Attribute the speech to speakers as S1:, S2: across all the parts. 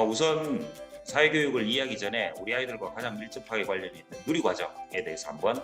S1: 우선 사회교육을 이해하기 전에 우리 아이들과 가장 밀접하게 관련이 있는 누리과정에 대해서 한번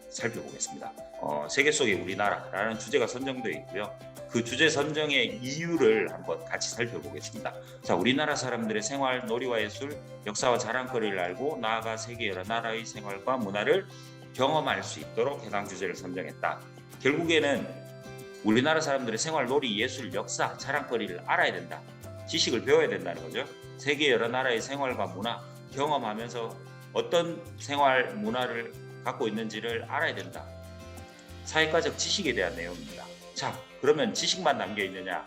S1: 살펴보겠습니다. 세계 속의 우리나라라는 주제가 선정되어 있고요. 그 주제 선정의 이유를 한번 같이 살펴보겠습니다. 자, 우리나라 사람들의 생활, 놀이와 예술, 역사와 자랑거리를 알고 나아가 세계 여러 나라의 생활과 문화를 경험할 수 있도록 해당 주제를 선정했다. 결국에는 우리나라 사람들의 생활, 놀이, 예술, 역사, 자랑거리를 알아야 된다. 지식을 배워야 된다는 거죠. 세계 여러 나라의 생활과 문화 경험하면서 어떤 생활 문화를 갖고 있는지를 알아야 된다. 사회과적 지식에 대한 내용입니다. 자, 그러면 지식만 담겨 있느냐?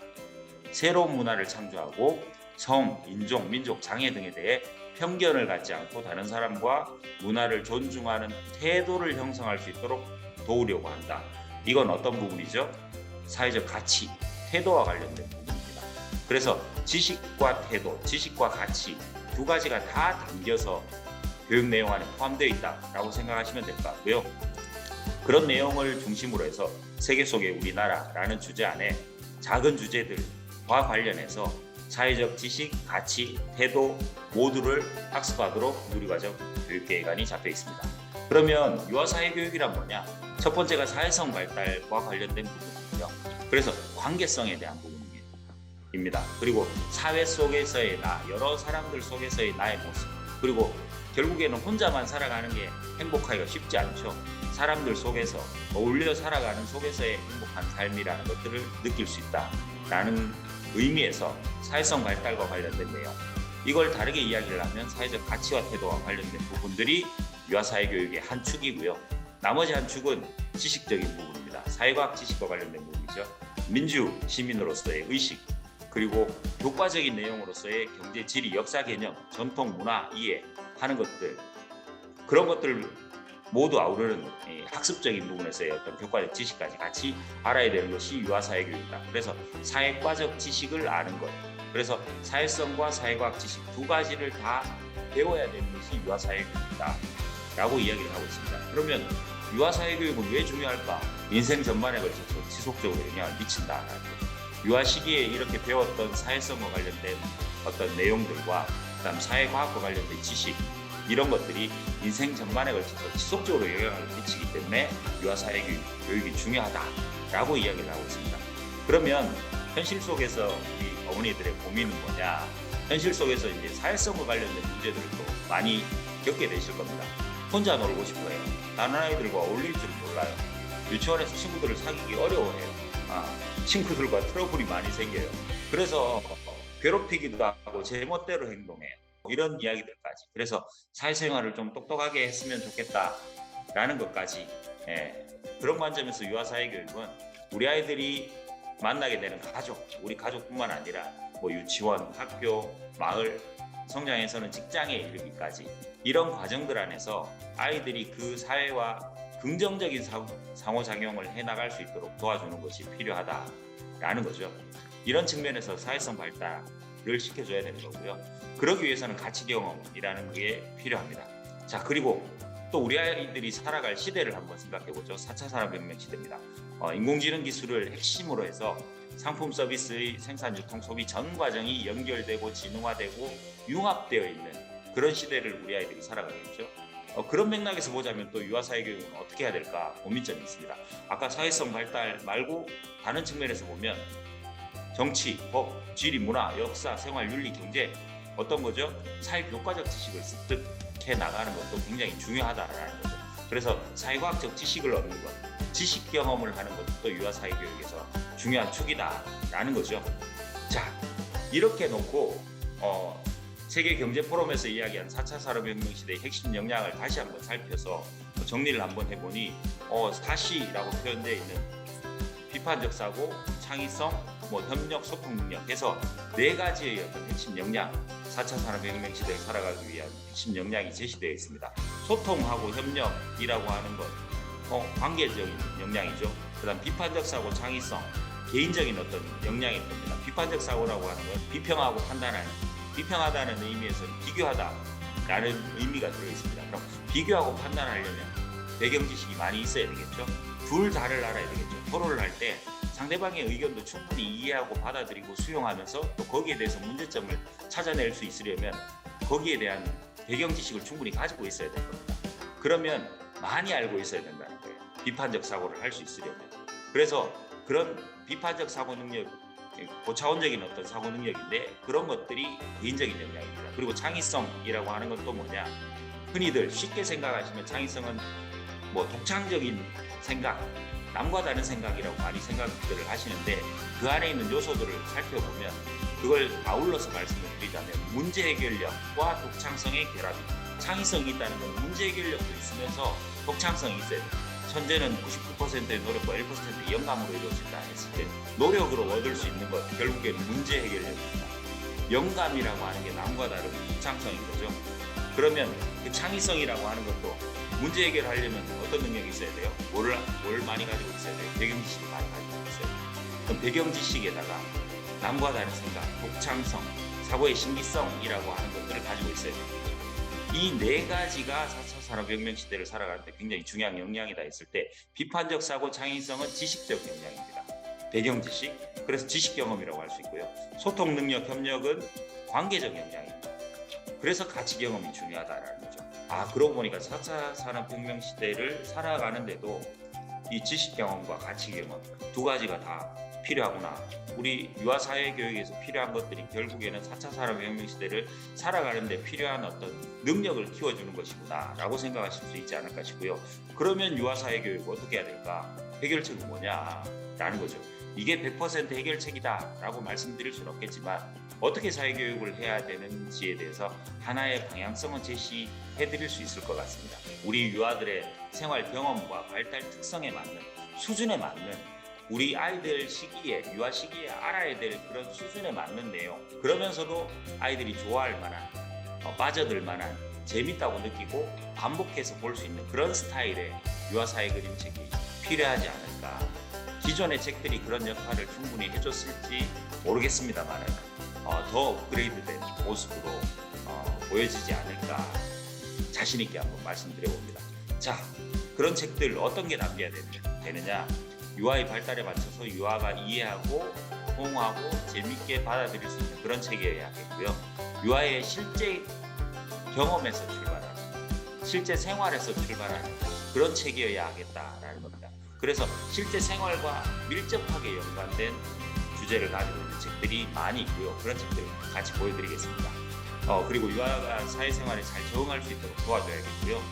S1: 새로운 문화를 창조하고 성, 인종, 민족, 장애 등에 대해 편견을 갖지 않고 다른 사람과 문화를 존중하는 태도를 형성할 수 있도록 도우려고 한다. 이건 어떤 부분이죠? 사회적 가치, 태도와 관련된 부분입니다. 그래서 지식과 태도, 지식과 가치 두 가지가 다 담겨서 교육 내용 안에 포함되어 있다라고 생각하시면 될 것 같고요. 그런 내용을 중심으로 해서 세계 속의 우리나라라는 주제 안에 작은 주제들과 관련해서 사회적 지식, 가치, 태도 모두를 학습하도록 누리과정 교육계획안이 잡혀 있습니다. 그러면 유아사회교육이란 뭐냐? 첫 번째가 사회성 발달과 관련된 부분이고요. 그래서 관계성에 대한 부분입니다. 그리고 사회 속에서의 나, 여러 사람들 속에서의 나의 모습, 그리고 결국에는 혼자만 살아가는 게 행복하기가 쉽지 않죠. 사람들 속에서 어울려 살아가는 속에서의 행복한 삶이라는 것들을 느낄 수 있다라는 의미에서 사회성 발달과 관련된 내용, 이걸 다르게 이야기를 하면 사회적 가치와 태도와 관련된 부분들이 유아사회교육의 한 축이고요. 나머지 한 축은 지식적인 부분입니다. 사회과학 지식과 관련된 부분이죠. 민주 시민으로서의 의식, 그리고 교과적인 내용으로서의 경제, 지리, 역사 개념, 전통, 문화 이해하는 것들, 그런 것들을 모두 아우르는 학습적인 부분에서의 어떤 교과적 지식까지 같이 알아야 되는 것이 유아사회교육이다. 그래서 사회과적 지식을 아는 것, 그래서 사회성과 사회과학 지식 두 가지를 다 배워야 되는 것이 유아사회교육이다 라고 이야기를 하고 있습니다. 그러면 유아사회교육은 왜 중요할까? 인생 전반에 걸쳐서 지속적으로 영향을 미친다라는 거죠. 유아 시기에 이렇게 배웠던 사회성과 관련된 어떤 내용들과 그다음 사회과학과 관련된 지식, 이런 것들이 인생 전반에 걸쳐서 지속적으로 영향을 미치기 때문에 유아사회교육이 중요하다라고 이야기를 하고 있습니다. 그러면 현실 속에서 우리 어머니들의 고민은 뭐냐? 현실 속에서 이제 사회성과 관련된 문제들도 많이 겪게 되실 겁니다. 혼자 놀고 싶어해요. 다른 아이들과 어울릴 줄은 몰라요. 유치원에서 친구들을 사귀기 어려워해요. 친구들과 트러블이 많이 생겨요. 그래서 괴롭히기도 하고 제멋대로 행동해요. 이런 이야기들까지. 그래서 사회생활을 좀 똑똑하게 했으면 좋겠다라는 것까지, 그런 관점에서 유아사회교육은 우리 아이들이 만나게 되는 가족, 우리 가족뿐만 아니라 뭐 유치원, 학교, 마을, 성장에서는 직장에 이르기까지 이런 과정들 안에서 아이들이 그 사회와 긍정적인 상호작용을 해나갈 수 있도록 도와주는 것이 필요하다라는 거죠. 이런 측면에서 사회성 발달을 시켜줘야 되는 거고요. 그러기 위해서는 가치 경험이라는 게 필요합니다. 자, 그리고 또 우리 아이들이 살아갈 시대를 한번 생각해보죠. 4차 산업혁명 시대입니다. 인공지능 기술을 핵심으로 해서 상품 서비스의 생산, 유통, 소비 전 과정이 연결되고 진흥화되고 융합되어 있는 그런 시대를 우리 아이들이 살아가겠죠. 그런 맥락에서 보자면 또 유아사회교육은 어떻게 해야 될까 고민점이 있습니다. 아까 사회성 발달 말고 다른 측면에서 보면 정치, 법, 지리, 문화, 역사, 생활, 윤리, 경제, 어떤 거죠? 사회교과적 지식을 습득해 나가는 것도 굉장히 중요하다라는 거죠. 그래서 사회과학적 지식을 얻는 것, 지식 경험을 하는 것도 유아사회교육에서 중요한 축이다라는 거죠. 자, 이렇게 놓고 세계경제포럼에서 이야기한 4차 산업혁명 시대의 핵심 역량을 다시 한번 살펴서 정리를 한번 해보니 4C라고 표현되어 있는 비판적 사고, 창의성, 협력, 소통 능력 해서 네 가지의 어떤 핵심 역량, 4차 산업혁명 시대를 살아가기 위한 핵심 역량이 제시되어 있습니다. 소통하고 협력이라고 하는 것, 관계적인 역량이죠. 그다음 비판적 사고, 창의성, 개인적인 어떤 역량이 됩니다. 비판적 사고라고 하는 건 비평하고 판단하는, 비평하다는 의미에서는 비교하다라는 의미가 들어있습니다. 그럼 비교하고 판단하려면 배경 지식이 많이 있어야 되겠죠. 둘 다를 알아야 되겠죠. 토론을 할 때 상대방의 의견도 충분히 이해하고 받아들이고 수용하면서 또 거기에 대해서 문제점을 찾아낼 수 있으려면 거기에 대한 배경 지식을 충분히 가지고 있어야 될 겁니다. 그러면 많이 알고 있어야 된다는 거예요. 비판적 사고를 할 수 있으려면. 그래서 그런 비판적 사고 능력, 고차원적인 어떤 사고 능력인데 그런 것들이 개인적인 역량입니다. 그리고 창의성이라고 하는 건 또 뭐냐? 흔히들 쉽게 생각하시면 창의성은 뭐 독창적인 생각, 남과 다른 생각이라고 많이 생각들을 하시는데 그 안에 있는 요소들을 살펴보면 그걸 아울러서 말씀을 드리자면 문제 해결력과 독창성의 결합입니다. 창의성이 있다는 건 문제 해결력도 있으면서 독창성이 있어야 돼요. 천재는 99%의 노력과 1%의 영감으로 이루어진다 했을 때 노력으로 얻을 수 있는 것 결국에는 문제 해결력입니다. 영감이라고 하는 게 남과 다른 독창성인 거죠. 그러면 그 창의성이라고 하는 것도 문제 해결하려면 어떤 능력이 있어야 돼요? 뭘 많이 가지고 있어야 돼요? 배경 지식을 많이 가지고 있어야 돼요. 그럼 배경 지식에다가 남과 다른 생각, 독창성, 사고의 신기성이라고 하는 것들을 가지고 있어야 돼요. 이 네 가지가 4차 산업혁명 시대를 살아가는 데 굉장히 중요한 역량이다 했을 때 비판적 사고 창의성은 지식적 역량입니다. 배경 지식, 그래서 지식 경험이라고 할 수 있고요. 소통 능력, 협력은 관계적 역량입니다. 그래서 가치 경험이 중요하다라는 거죠. 그러고 보니까 4차 산업혁명 시대를 살아가는데도 이 지식 경험과 가치 경험 두 가지가 다 필요하구나. 우리 유아 사회 교육에서 필요한 것들이 결국에는 4차 산업혁명 시대를 살아가는데 필요한 어떤 능력을 키워주는 것이구나 라고 생각하실 수 있지 않을까 싶고요. 그러면 유아 사회 교육 어떻게 해야 될까? 해결책은 뭐냐? 라는 거죠. 이게 100% 해결책이다 라고 말씀드릴 수는 없겠지만 어떻게 사회교육을 해야 되는지에 대해서 하나의 방향성은 제시해 드릴 수 있을 것 같습니다. 우리 유아들의 생활 경험과 발달 특성에 맞는, 수준에 맞는, 우리 아이들 시기에, 유아 시기에 알아야 될 그런 수준에 맞는 내용, 그러면서도 아이들이 좋아할 만한, 빠져들 만한, 재밌다고 느끼고 반복해서 볼 수 있는 그런 스타일의 유아 사회 그림책이 필요하지 않을까. 기존의 책들이 그런 역할을 충분히 해줬을지 모르겠습니다만 더 업그레이드된 모습으로 보여지지 않을까 자신 있게 한번 말씀드려봅니다. 자, 그런 책들 어떤 게 담겨야 되느냐? 유아의 발달에 맞춰서 유아가 이해하고 호응하고 재밌게 받아들일 수 있는 그런 책이어야겠고요. 유아의 실제 경험에서 출발하는, 실제 생활에서 출발하는 그런 책이어야 하겠다라는 겁니다. 그래서 실제 생활과 밀접하게 연관된 주제를 가지고 있는 책들이 많이 있고요. 그런 책들 같이 보여드리겠습니다. 그리고 유아가 사회생활에 잘 적응할 수 있도록 도와줘야겠고요.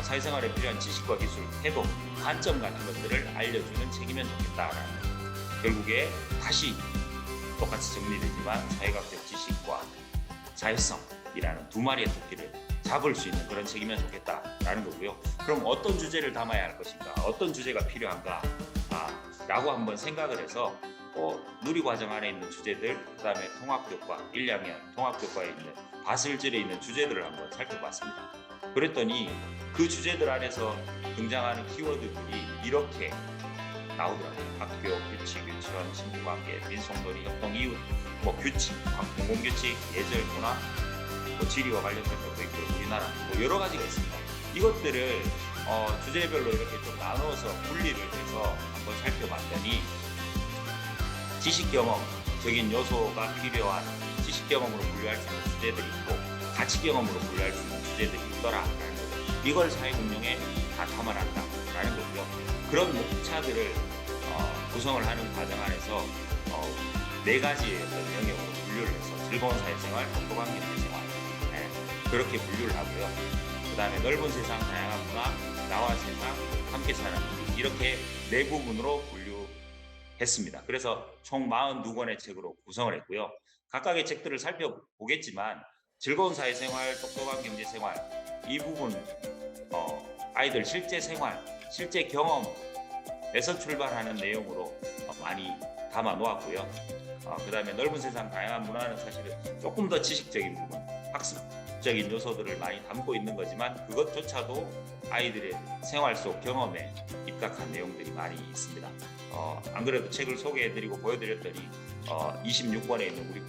S1: 사회생활에 필요한 지식과 기술, 태도, 관점 같은 것들을 알려주는 책이면 좋겠다라는 결국에 다시 똑같이 정리되지만 사회학적 지식과 사회성이라는 두 마리의 토끼를 잡을 수 있는 그런 책이면 좋겠다라는 거고요. 그럼 어떤 주제를 담아야 할 것인가? 어떤 주제가 필요한가? 라고 한번 생각을 해서 누리과정 안에 있는 주제들, 그 다음에 통합교과, 1, 2학년 통합교과에 있는 바슬질에 있는 주제들을 한번 살펴봤습니다. 그랬더니 그 주제들 안에서 등장하는 키워드들이 이렇게 나오더라고요. 학교, 규칙, 유치원, 친구관계, 민속놀이, 협동, 이웃, 규칙, 공공규칙, 예절, 문화, 지리와 관련된 것도 있고 우리나라 여러 가지가 있습니다. 이것들을 주제별로 이렇게 좀 나누어서 분리를 해서 한번 살펴봤더니 지식 경험적인 요소가 필요한 지식 경험으로 분류할 수 있는 주제들이 있고 가치 경험으로 분류할 수 있는 주제들이 있더라라는 거죠. 이걸 사회공룡에 다 담아놨다라는 거고요. 그런 목차들을 구성을 하는 과정 안에서 네 가지의 어떤 영역으로 분류를 해서 즐거운 사회생활, 똑똑한 경제생활 그렇게 분류를 하고요. 그 다음에 넓은 세상, 다양한 문화, 나와 세상, 함께 사는 이렇게 네 부분으로 분류했습니다. 그래서 총 42권의 책으로 구성을 했고요. 각각의 책들을 살펴보겠지만 즐거운 사회생활, 똑똑한 경제생활 이 부분 아이들 실제 생활, 실제 경험에서 출발하는 내용으로 많이 담아 놓았고요. 그 다음에 넓은 세상, 다양한 문화는 사실은 조금 더 지식적인 부분, 학습적인 요소들을 많이 담고 있는 거지만 그것조차도 아이들의 생활 속 경험에 입각한 내용들이 많이 있습니다. 안 그래도 책을 소개해드리고 보여드렸더니 26권에 있는 우리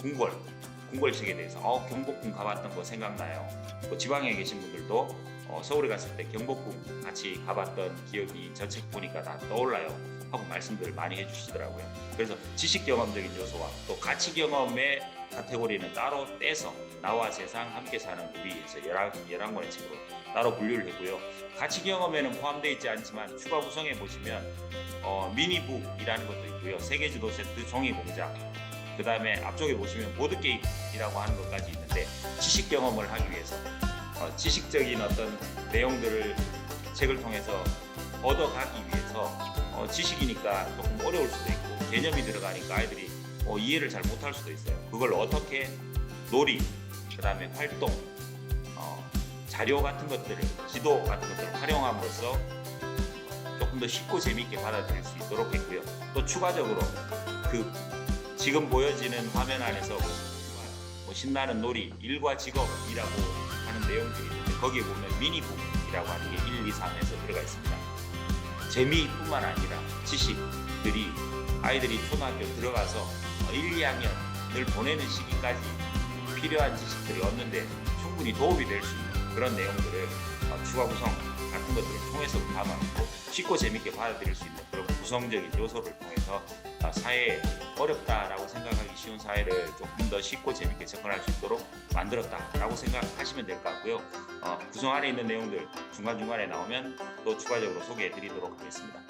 S1: 궁궐책에 대해서 경복궁 가봤던 거 생각나요. 지방에 계신 분들도 서울에 갔을 때 경복궁 같이 가봤던 기억이 저 책 보니까 다 떠올라요. 하고 말씀들을 많이 해주시더라고요. 그래서 지식 경험적인 요소와 또 가치 경험의 카테고리는 따로 떼서 나와 세상 함께 사는 우리에서 11권의 책으로 따로 분류를 했고요. 가치 경험에는 포함되어 있지 않지만 추가 구성해 보시면 미니북이라는 것도 있고요. 세계지도 세트, 종이공작, 그 다음에 앞쪽에 보시면 보드게임이라고 하는 것까지 있는데, 지식 경험을 하기 위해서 지식적인 어떤 내용들을 책을 통해서 얻어가기 위해서 지식이니까 조금 어려울 수도 있고 개념이 들어가니까 아이들이 이해를 잘 못할 수도 있어요. 그걸 어떻게 놀이, 그 다음에 활동, 자료 같은 것들을, 지도 같은 것들을 활용함으로써 조금 더 쉽고 재미있게 받아들일 수 있도록 했고요. 또 추가적으로 그 지금 보여지는 화면 안에서 신나는 놀이, 일과 직업이라고 하는 내용들이 있는데, 거기에 보면 미니북이라고 하는 게 1, 2, 3에서 들어가 있습니다. 재미뿐만 아니라 지식들이 아이들이 초등학교 들어가서 1, 2학년을 보내는 시기까지 필요한 지식들이 얻는데 충분히 도움이 될 수 있는 그런 내용들을 추가 구성 같은 것들을 통해서 담아놓고 쉽고 재밌게 받아들일 수 있는 그런 구성적인 요소를 통해서 사회에 어렵다라고 생각하기 쉬운 사회를 조금 더 쉽고 재밌게 접근할 수 있도록 만들었다라고 생각하시면 될 것 같고요. 구성 안에 있는 내용들 중간중간에 나오면 또 추가적으로 소개해 드리도록 하겠습니다.